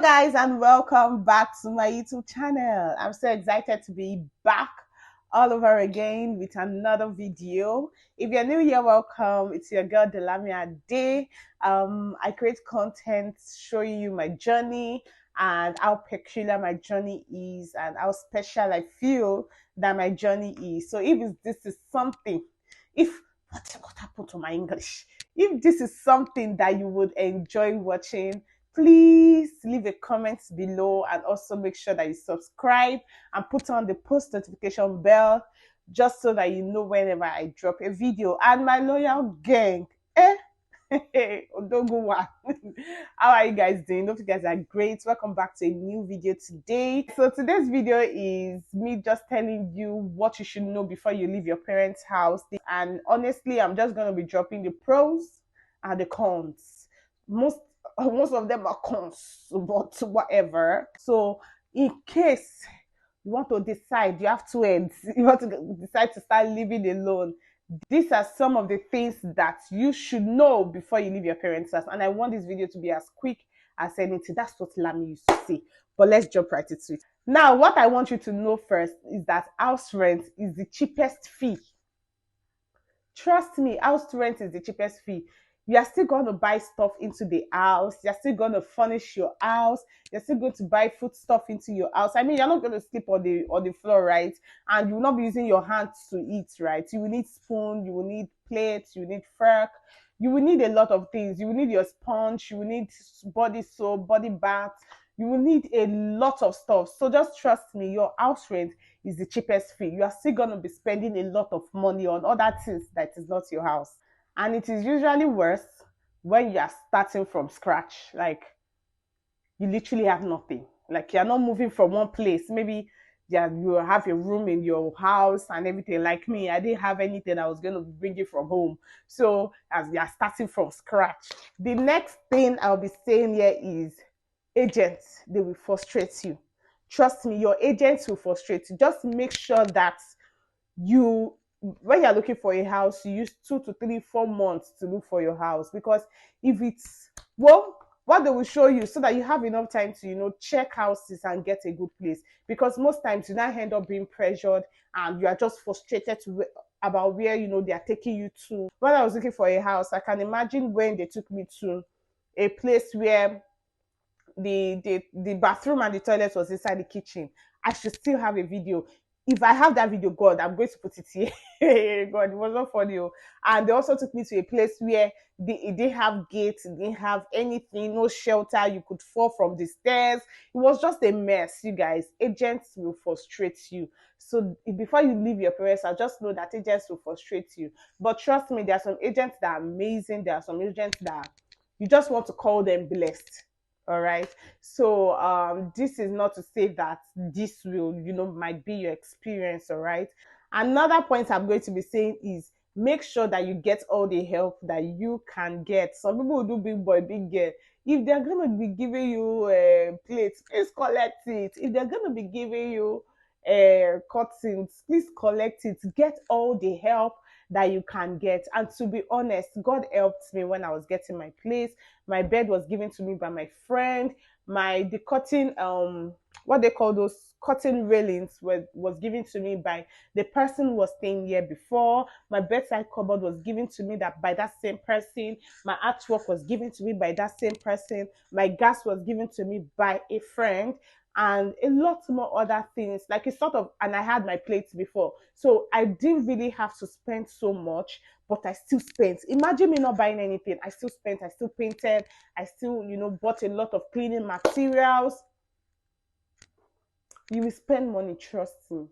Hello guys and welcome back to my YouTube channel. I'm so excited to be back all over again with another video. If you're new here, welcome. It's your girl Delamia Day. I create content showing you my journey and how peculiar my journey is and how special I feel that my journey is. So this is something, if what happened to my English? If this is something that you would enjoy watching, please leave a comment below and also make sure that you subscribe and put on the post notification bell just so that you know whenever I drop a video. And my loyal gang, Odoguwa. How are you guys doing? Hope you guys are great. Welcome back to a new video today. So today's video is me just telling you what you should know before you leave your parents' house. And honestly, I'm just going to be dropping the pros and the cons. Most of them are cons, but whatever. So in case you want to decide, you have two ends. You want to decide to start living alone. These are some of the things that you should know before you leave your parents' house. And I want this video to be as quick as anything. That's what Lami used to say. But let's jump right into it. Now, what I want you to know first is that house rent is the cheapest fee. Trust me, house rent is the cheapest fee. You are still going to buy stuff into the house. You're still going to furnish your house. You're still going to buy food stuff into your house. I mean, you're not going to sleep on the floor, right? And you will not be using your hands to eat, right? You will need spoon. You will need plates. You will need fork. You will need a lot of things. You will need your sponge. You will need body soap, body bath. You will need a lot of stuff. So just trust me, your house rent is the cheapest fee. You are still going to be spending a lot of money on other things that is not your house. And it is usually worse when you are starting from scratch. Like, you literally have nothing. Like, you're not moving from one place. Maybe you have a room in your house and everything. Like me, I didn't have anything. I was going to bring it from home. So, as you are starting from scratch. The next thing I'll be saying here is agents. They will frustrate you. Trust me, your agents will frustrate you. Just make sure that when you're looking for a house, you use 2 to 3, 4 months to look for your house. Because if it's, well, what they will show you so that you have enough time to, check houses and get a good place. Because most times you now end up being pressured and you are just frustrated about where, they are taking you to. When I was looking for a house, I can imagine when they took me to a place where the bathroom and the toilet was inside the kitchen. I should still have a video. If I have that video, God, I'm going to put it here. God, it was not funny. And they also took me to a place where it didn't have gates, it didn't have anything, no shelter. You could fall from the stairs. It was just a mess, you guys. Agents will frustrate you. So before you leave your parents, I just know that agents will frustrate you. But trust me, there are some agents that are amazing. There are some agents that you just want to call them blessed. All right. So this is not to say that this will, might be your experience. All right. Another point I'm going to be saying is make sure that you get all the help that you can get. Some people will do big boy, big girl. If they're going to be giving you plates, please collect it. If they're going to be giving you cuttings, please collect it. Get all the help that you can get. And to be honest, God helped me when I was getting my place. My bed was given to me by my friend. The curtain, what they call those curtain railings was given to me by the person who was staying here before. My bedside cupboard was given to me by that same person. My artwork was given to me by that same person. My gas was given to me by a friend. And a lot more other things, like and I had my plates before, so I didn't really have to spend so much, but I still spent. Imagine me not buying anything. I still spent. I still painted. I still bought a lot of cleaning materials. You will spend money, trust me.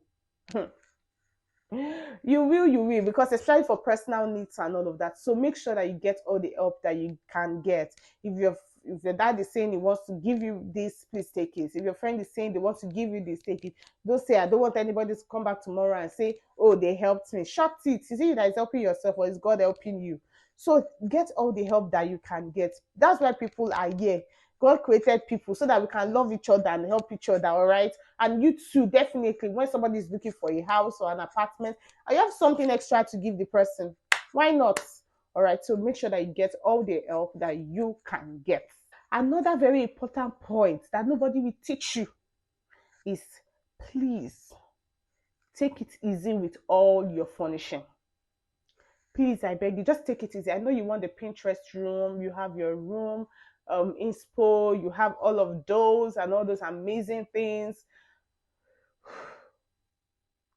You will, because especially for personal needs and all of that. So make sure that you get all the help that you can get. If your dad is saying he wants to give you this, please take it. If your friend is saying they want to give you this, take it. Don't say, I don't want anybody to come back tomorrow and say, oh, they helped me. Shut it. You see that is helping yourself or is God helping you? So get all the help that you can get. That's why people are here. God created people so that we can love each other and help each other, all right? And you too, definitely, when somebody is looking for a house or an apartment, and you have something extra to give the person, why not? All right, so make sure that you get all the help that you can get. Another very important point that nobody will teach you is, please take it easy with all your furnishing. Please, I beg you, just take it easy. I know you want the Pinterest room, you have your room, inspo, you have all of those and all those amazing things.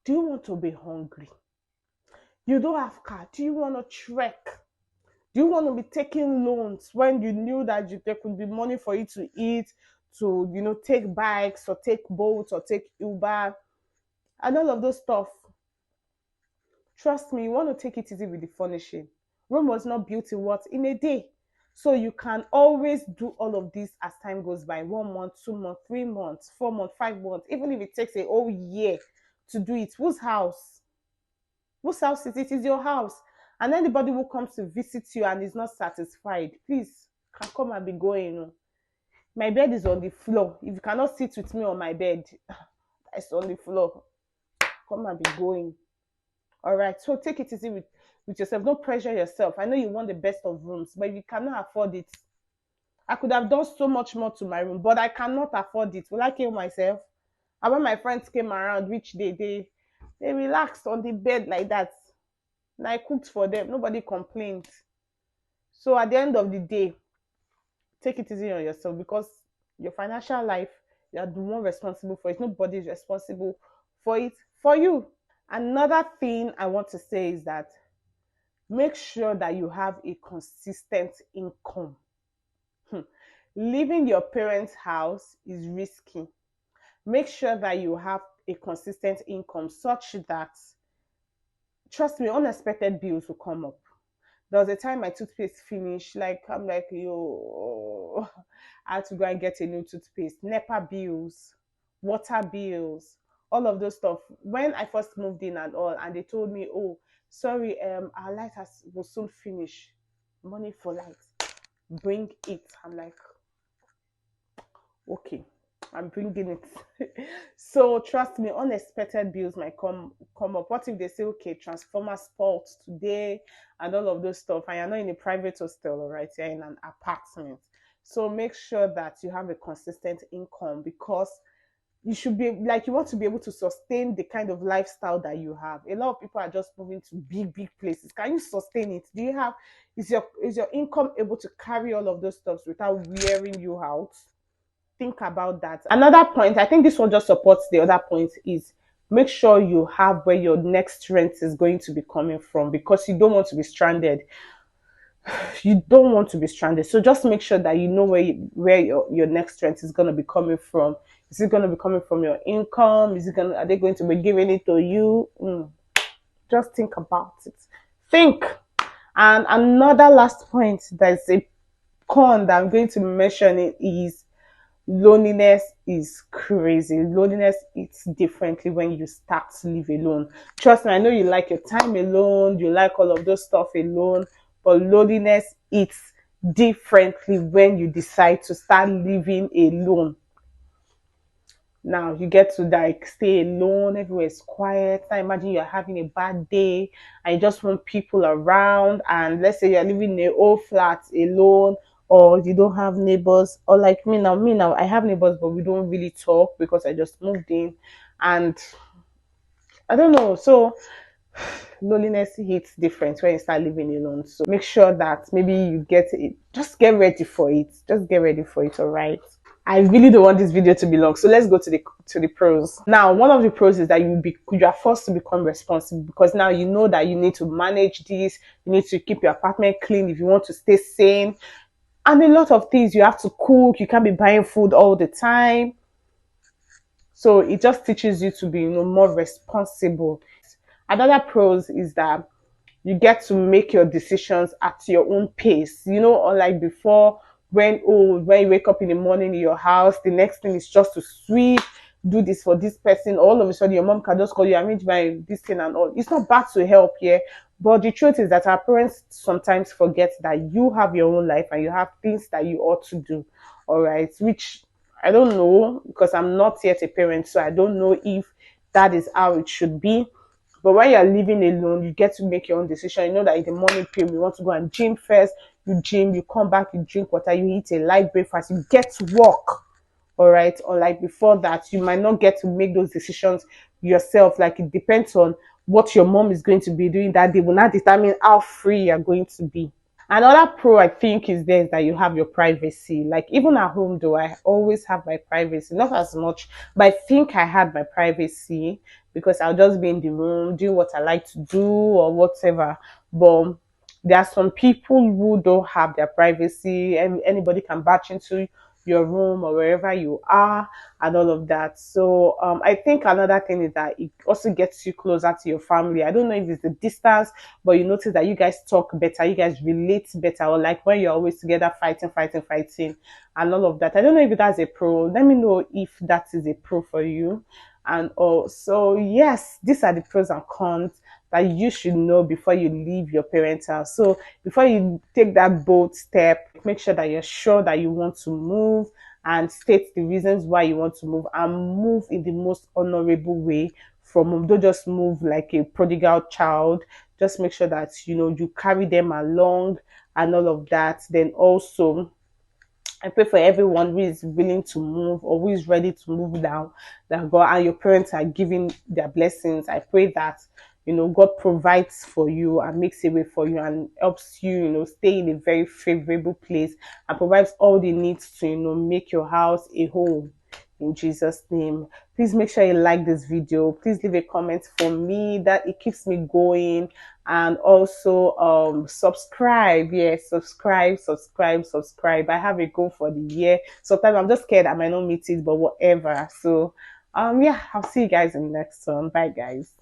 Do you want to be hungry? You don't have car. Do you want to trek? Do you want to be taking loans when you knew that there could be money for you to eat, to take bikes or take boats or take Uber and all of those stuff? Trust me, you want to take it easy with the furnishing. Rome was not built in what? In a day. So you can always do all of this as time goes by. 1 month, 2 months, 3 months, 4 months, 5 months, even if it takes a whole year to do it. Whose house? Whose house is it? Is your house. And anybody who comes to visit you and is not satisfied, please can come and be going. My bed is on the floor. If you cannot sit with me on my bed, it's on the floor. Come and be going. All right. So take it easy with yourself. Don't pressure yourself. I know you want the best of rooms, but if you cannot afford it, I could have done so much more to my room, but I cannot afford it. Will I kill myself? And when my friends came around, which they relaxed on the bed like that. And I cooked for them. Nobody complained. So at the end of the day, take it easy on yourself, because your financial life, you are the one responsible for it. Nobody is responsible for it for you. Another thing I want to say is that make sure that you have a consistent income. Leaving your parents' house is risky. Make sure that you have a consistent income such that, trust me, unexpected bills will come up. There was a time my toothpaste finished. Like, I'm like, yo, I had to go and get a new toothpaste. NEPA bills, water bills, all of those stuff. When I first moved in and all, and they told me, oh, sorry, our light will soon finish. Money for light. Bring it. I'm like, okay, I'm bringing it. So trust me, unexpected bills might come up. What if they say, okay, transformer fault today and all of those stuff, and you're not in a private hostel, all right? You're in an apartment. So make sure that you have a consistent income, because you should be like, you want to be able to sustain the kind of lifestyle that you have. A lot of people are just moving to big places. Can you sustain it? Do you have, is your income able to carry all of those stuff without wearing you out? Think about that. Another point, I think this one just supports the other point, is make sure you have where your next rent is going to be coming from, because you don't want to be stranded. You don't want to be stranded. So just make sure that you know where your next rent is going to be coming from. Is it going to be coming from your income? Are they going to be giving it to you? Just think about it. Think. And another last point, that's a con that I'm going to mention, it is loneliness is crazy. Loneliness hits differently when you start to live alone. Trust me, I know you like your time alone, you like all of those stuff alone, but loneliness hits differently when you decide to start living alone. Now you get to like stay alone, everywhere is quiet. Now imagine you're having a bad day and you just want people around, and let's say you're living in a old flat alone, or you don't have neighbors, or like me now I have neighbors, but we don't really talk because I just moved in, and I don't know. So loneliness hits different when you start living alone. So make sure that maybe you get it, just get ready for it. Just get ready for it, all right? I really don't want this video to be long, so let's go to the pros. Now, one of the pros is that you are forced to become responsible, because now you know that you need to manage this. You need to keep your apartment clean if you want to stay sane, and a lot of things. You have to cook. You can't be buying food all the time. So it just teaches you to be, more responsible. Another pros is that you get to make your decisions at your own pace. Unlike before, when you wake up in the morning in your house, the next thing is just to sweep, do this for this person. All of a sudden, your mom can just call you, arrange my this thing and all. It's not bad to help, yeah. But the truth is that our parents sometimes forget that you have your own life and you have things that you ought to do. All right, which I don't know, because I'm not yet a parent, so I don't know if that is how it should be. But when you're living alone, you get to make your own decision. You know that in the morning PM, you want to go and gym first. you gym, you come back, you drink water, you eat a light breakfast, you get to work. All right. Or like before that, you might not get to make those decisions yourself. Like it depends on what your mom is going to be doing that day will not determine how free you're going to be. Another pro I think is there is that you have your privacy. Like even at home though, I always have my privacy. Not as much, but I think I had my privacy because I'll just be in the room doing what I like to do or whatever. But there are some people who don't have their privacy and anybody can batch into your room or wherever you are and all of that. So I think another thing is that it also gets you closer to your family. I don't know if it's the distance, but you notice that you guys talk better, you guys relate better, or like when you're always together fighting, and all of that. I don't know if that's a pro. Let me know if that is a pro for you. And also, yes, these are the pros and cons that you should know before you leave your parents' house. So before you take that bold step, make sure that you want to move and state the reasons why you want to move and move in the most honorable way from home. Don't just move like a prodigal child. Just make sure that you carry them along and all of that. Then also I pray for everyone who is willing to move or who is ready to move now, that God and your parents are giving their blessings. I pray that, God provides for you and makes a way for you and helps you, stay in a very favorable place and provides all the needs to, make your house a home in Jesus' name. Please make sure you like this video. Please leave a comment for me, that it keeps me going. And also subscribe. Yes, subscribe. I have a goal for the year. Sometimes I'm just scared I might not meet it, but whatever. So yeah, I'll see you guys in the next one. Bye guys.